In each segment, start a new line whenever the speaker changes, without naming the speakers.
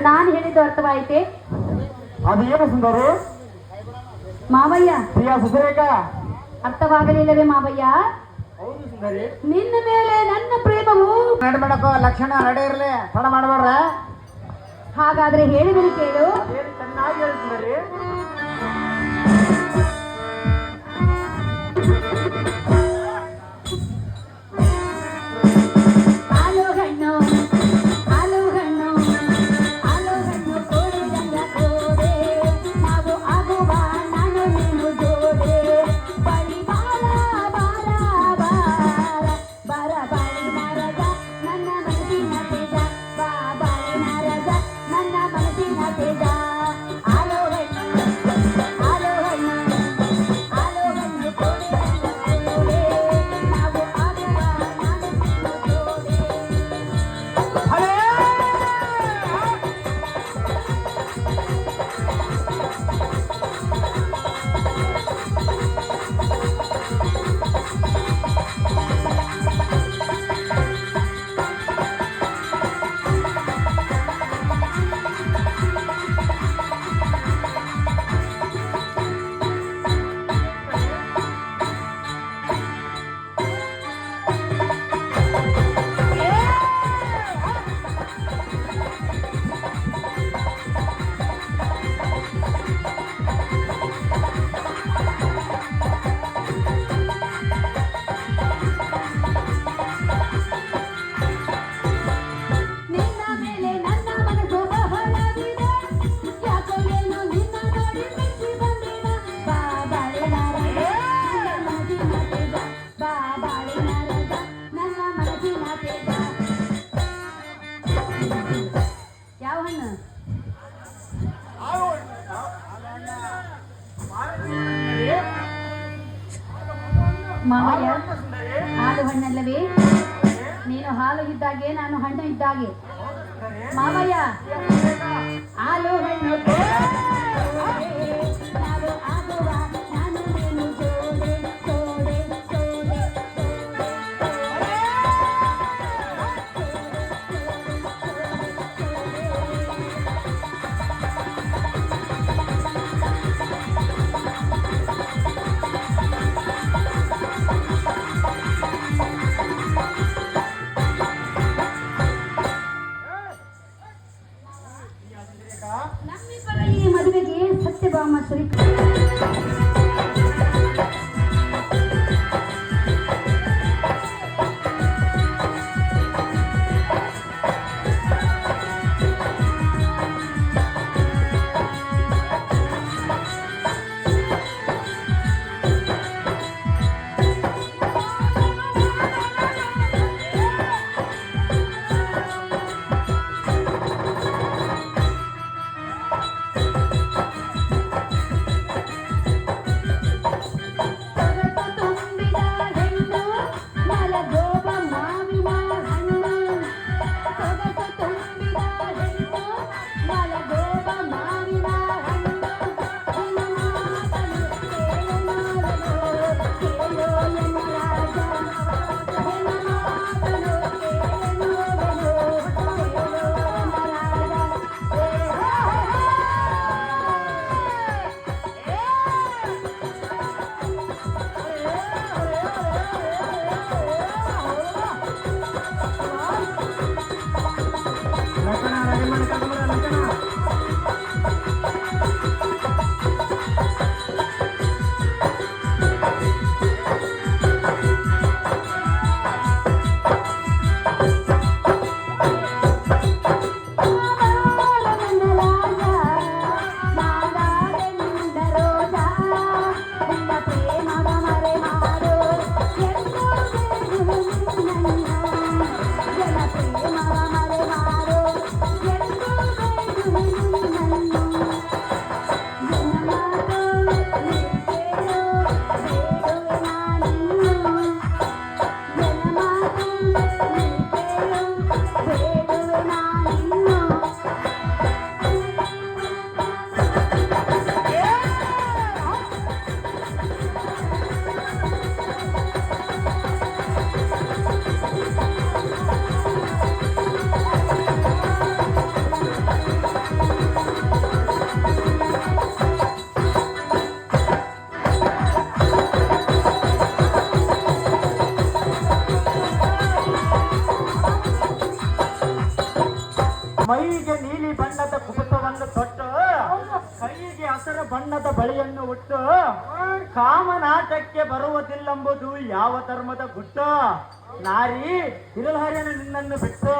ನಾನು ಹೇಳಿದ್ದು ಅರ್ಥವಾಯಿತೆ?
ಅದೇನು ಸುಂದರಿ?
ಮಾವಯ್ಯ.
ಪ್ರಿಯ ಸುರೇಖ.
ಅರ್ಥವಾಗಲಿಲ್ಲವೇ ಮಾವಯ್ಯ?
ಹೌದು ಸುಂದರಿ.
ನಿನ್ನ ಮೇಲೆ ನನ್ನ ಪ್ರೇಮವು
ನಡ್ಬೇಡಕ್ಕೋ, ಲಕ್ಷಣ ನಡೆ ಇರ್ಲಿ, ತಡ ಮಾಡಬೇಡ್ರ.
ಹಾಗಾದ್ರೆ ಹೇಳಿದರೆ ಕೇಳು.
ಚೆನ್ನಾಗಿ ಹೇಳ್ತಿದ್ದಾರೆ.
ಮಾವಯ್ಯ, ಹಾಲು ಹಣ್ಣಲ್ಲವೇ? ನೀನು ಹಾಲು ಇದ್ದಾಗೆ ನಾನು ಹಣ್ಣು ಇದ್ದಾಗೆ. ಮಾವಯ್ಯ, ಹಾಲು ಹಣ್ಣು ನಮ್ಮಿಬ್ಬರ ಈ ಮದುವೆಗೆ ಸತ್ಯಭಾಮ ಶ್ರೀ
ಮೈಗೆ ನೀಲಿ ಬಣ್ಣದ ಕುಪುಸವನ್ನು ತೊಟ್ಟು ಕೈಗೆ ಹಸಿರು ಬಣ್ಣದ ಬಳಿಯನ್ನು ಉಟ್ಟು ಕಾಮನಾಟಕ್ಕೆ ಬರುವುದಿಲ್ಲೆಂಬುದು ಯಾವ ಧರ್ಮದ ಗುಟ್ಟು? ನಾರಿ ತಿರುಳಹರಿಯನ್ನು ನಿನ್ನನ್ನು ಬಿಟ್ಟು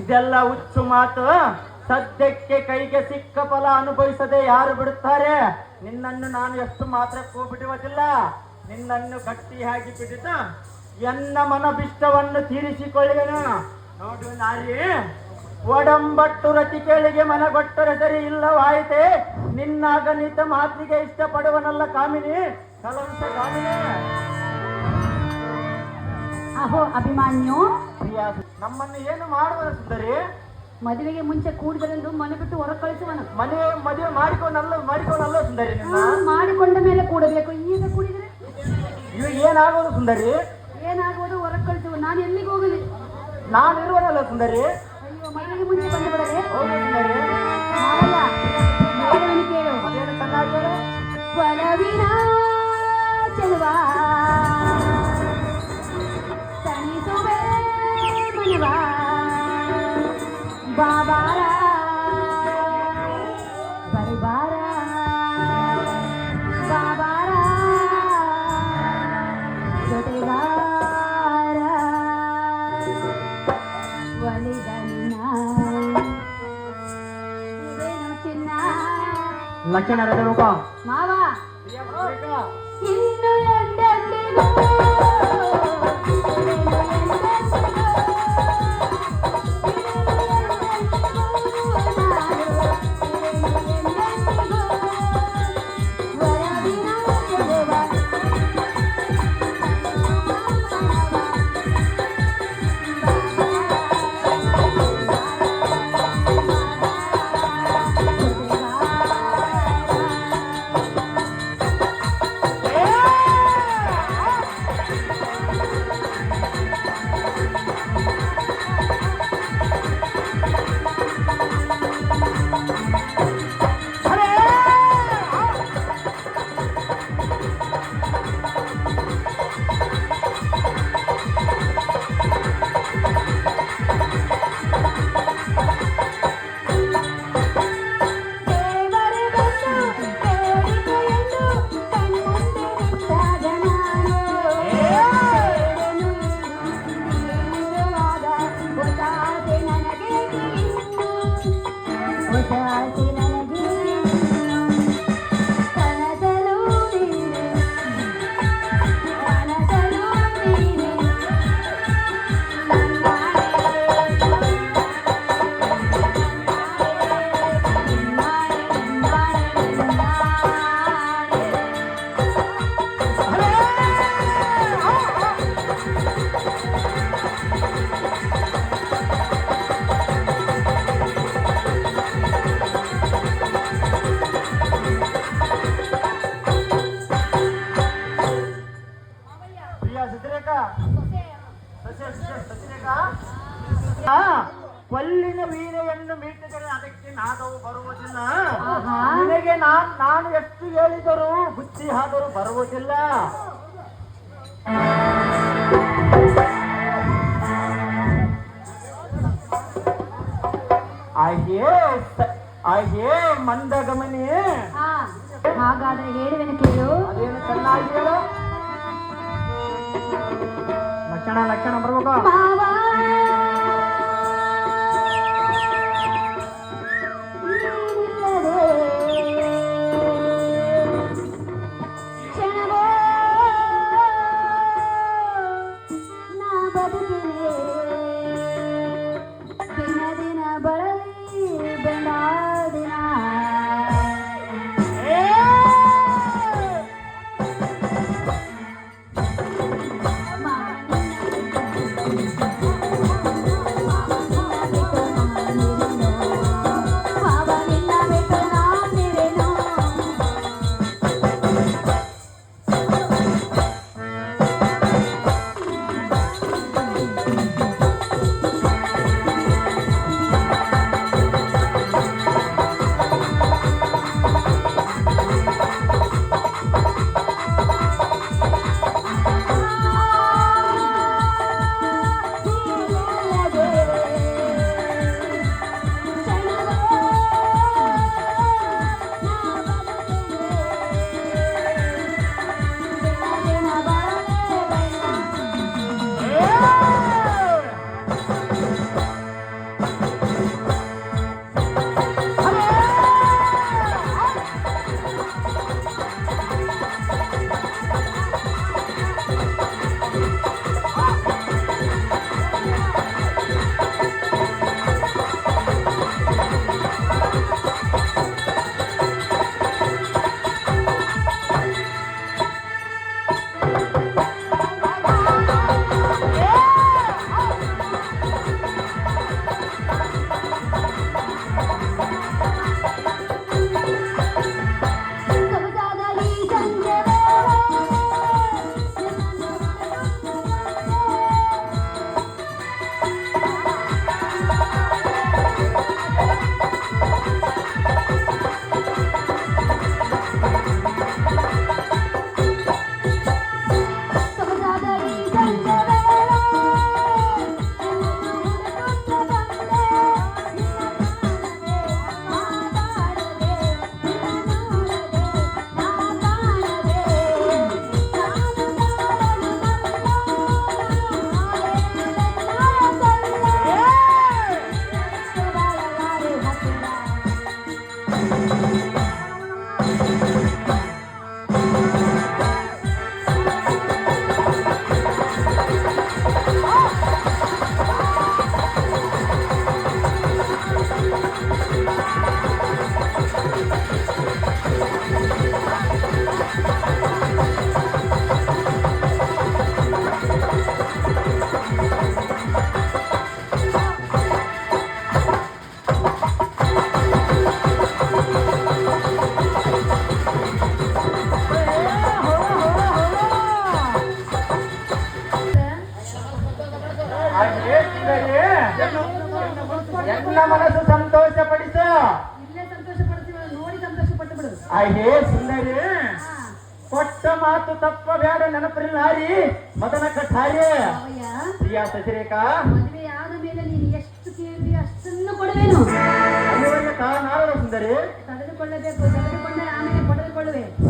ಇದೆಲ್ಲ ಹುಚ್ಚು ಮಾತು. ಸದ್ಯಕ್ಕೆ ಕೈಗೆ ಸಿಕ್ಕ ಫಲ ಅನುಭವಿಸದೆ ಯಾರು ಬಿಡುತ್ತಾರೆ? ನಿನ್ನನ್ನು ನಾನು ಎಷ್ಟು ಮಾತ್ರಕ್ಕೂ ಬಿಡುವುದಿಲ್ಲ. ನಿನ್ನನ್ನು ಗಟ್ಟಿಯಾಗಿ ಬಿಡಿದು ಎನ್ನ ಮನಬಿಷ್ಟವನ್ನು ತೀರಿಸಿಕೊಳ್ಳುವೆನು. ನೋಡು ನಾರಿ, ಒಡಂಬಟ್ಟು ರತಿಕೆಳಿಗೆ ಮನಗೊಟ್ಟರೆ ಸರಿ ಇಲ್ಲವಾಯಿತೆ. ನಿನ್ನ ಅಗಣಿತ ಮಾತಿಗೆ ಇಷ್ಟಪಡುವನಲ್ಲ ಕಾಮಿನಿ, ಕಲಂಸ ಕಾಮಿನಿ.
ಅಹೋ ಅಭಿಮಾನ್ಯು,
ಪ್ರಿಯಾ, ನಮ್ಮನ್ನು ಏನು ಮಾಡುವ ಸುಂದರಿ?
ಮದುವೆಗೆ ಮುಂಚೆ ಕೂಡಿದರೆಂದು ಮನೆ ಬಿಟ್ಟು ಹೊರ ಕಳಿಸುವನು.
ಮದುವೆ ಮಾಡಿಕೊಂಡಲ್ಲ ಸುಂದರಿ. ನಿನ್ನ
ಮಾಡಿಕೊಂಡ ಮೇಲೆ ಕೂಡಬೇಕು. ಈಗ ಕೂಡಿದರೆ
ಇವಾಗ ಏನಾಗೋದು ಸುಂದರಿ?
ಏನಾಗುವುದು? ಹೊರ ಕಳಿಸುವ. ನಾನು ಎಲ್ಲಿಗೆ ಹೋಗಲಿ?
ನಾನು ಇರುವನಲ್ಲ ಸುಂದರಿ.
ಅಯ್ಯೋ, ಮದುವೆಗೆ ಮುಂಚೆ ಬಂದು ಬಿಡದೆ.
ಹೌದು ಸುಂದರಿ.
ಮಾವಯ್ಯ, ಹೇಳುವನು ಕೇಳು.
ಅದೇನು ಚೆನ್ನಾಗಿ ಹೇಳು.
ಒಲವಿನ ಚೆಲುವ ತಣಿಸುವೆ ಮನವ ಬಾಬಾರ ಬರಿಬಾರ ಬಾಬಾರ ಜೊತೆಗಾರ ಒಲಿದನಿನ ಇದೇನು ಚಿನ್ನ
ಲಕ್ಷಣ ರೂಪ
ಮಾವ ಇನ್ನು ಎಂದೆಂದಿಗೂ
ಕೊಲ್ಲಿನ ವೀಣೆಯನ್ನು ಮೀಟಿದರೆ ಅದಕ್ಕೆ ನಾದವು ಬರುವುದಿಲ್ಲ.
ಆಹಾ.
ನಿನಗೆ ನಾನು ಎಷ್ಟು ಹೇಳಿದರೂ ಬುದ್ಧಿ ಆದರೂ ಬರುವುದಿಲ್ಲ. ಆಯ್ಯೇ ಮಂದಗಮನಿ.
ಹಾಗಾದ್ರೆ ಹೇಳುವೆನು ಕೇಳು.
ಅದೇನು ಚೆನ್ನಾಗಿ ಹೇಳು. ಲಕ್ಷಣ ಬರ್ಬೇಕು.
ಮಾವ ಕ್ಷಣವೋ ನಾ ಬದುಕಿನೆ ದಿನ ದಿನ ಬಳಲಿ ಬೆಂದಾದಿನ ಮಾವ
ಕೊಟ್ಟ ಮಾತು ತಪ್ಪ ಬೇಡ ನೆನಪಿಲ್ಲ ನಾರಿ ಮದನ ಕಠಾರಿ
ಮಾವಯ್ಯ
ಪ್ರಿಯ ಸಸಿರೇಖ
ಮದುವೆ ಆದ ಮೇಲೆ ನೀನು ಎಷ್ಟು ಕೇಳಿ ಅಷ್ಟನ್ನು ಕೊಡುವೇನು
ಅಲ್ಲಿವರೆಗೆ ನಾರದ ಸುಂದರಿ
ತೆಗೆದುಕೊಳ್ಳಬೇಕು ತೆಗೆದುಕೊಂಡರೆ ಆಮೇಲೆ ಪಡೆದುಕೊಳ್ಳುವೆ